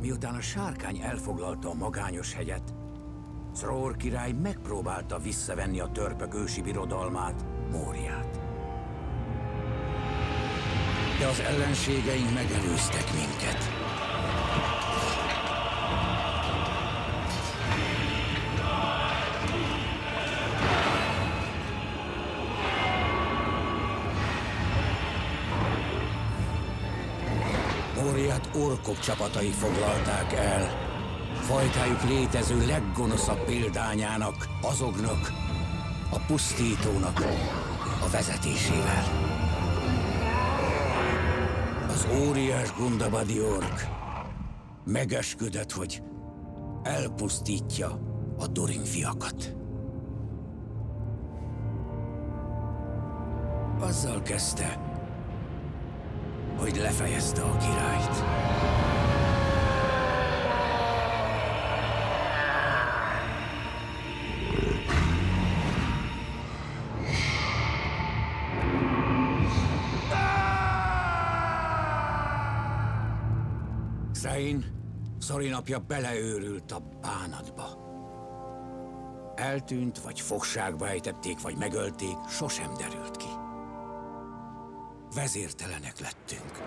Miután a sárkány elfoglalta a magányos hegyet, Szror király megpróbálta visszavenni a törpök ősi birodalmát, Móriát. De az ellenségeink megelőztek minket. Móriát orkok csapatai foglalták el, fajtájuk létező leggonoszabb példányának, azoknak, a pusztítónak a vezetésével. Az óriás Gundabadi ork megesküdött, hogy elpusztítja a Durin fiakat. Azzal kezdte, hogy lefejezte a királyt. Szrein, Thorin apja beleőrült a bánatba. Eltűnt, vagy fogságba ejtették, vagy megölték, sosem derült ki. Vezértelenek lettünk.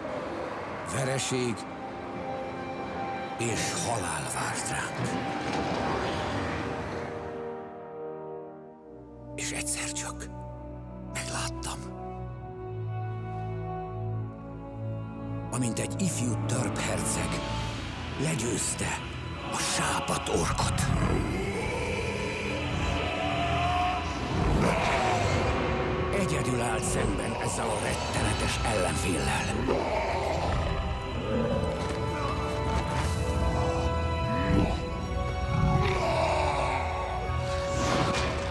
Vereség és halál várt ránk. És egyszer csak megláttam, amint egy ifjú törp herceg legyőzte a sápadt orkot. Egyedül állt szemben ezzel a rettenetes ellenféllel.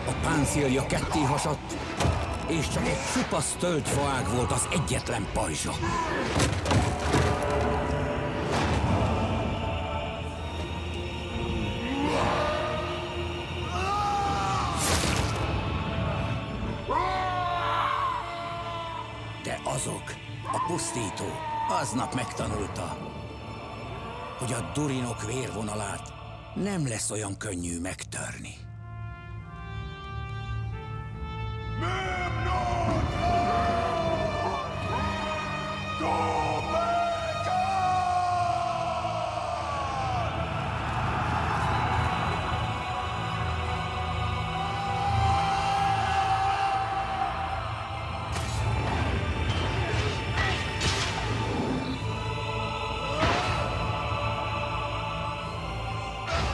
A páncélja ketté hasadt, és csak egy csupasz tölgyfaág volt az egyetlen pajzsa. Azok, a pusztító aznap megtanulta, hogy a Durinok vérvonalát nem lesz olyan könnyű megtörni.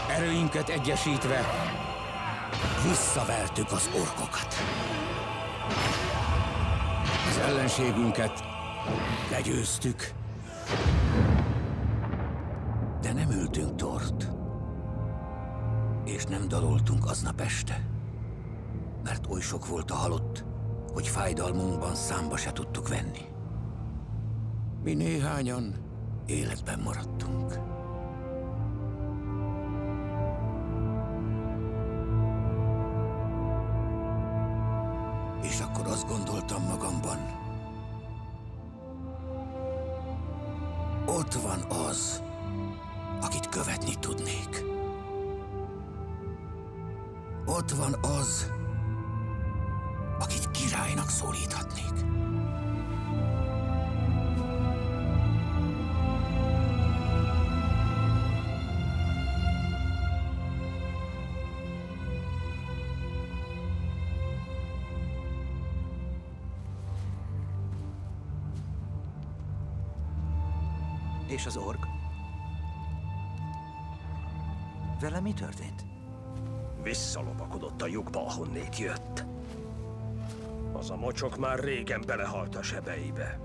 Erőinket egyesítve visszavertük az orkokat. Az ellenségünket legyőztük, de nem ültünk tort, és nem daloltunk aznap este, mert oly sok volt a halott, hogy fájdalmunkban számba se tudtuk venni. Mi néhányan életben maradtunk. És akkor azt gondoltam magamban, ott van az, akit követni tudnék. Ott van az, akit királynak szólíthatnék. És az ork? Vele mi történt? Visszalopakodott a lyukba, ahonnét jött. Az a mocsok már régen belehalt a sebeibe.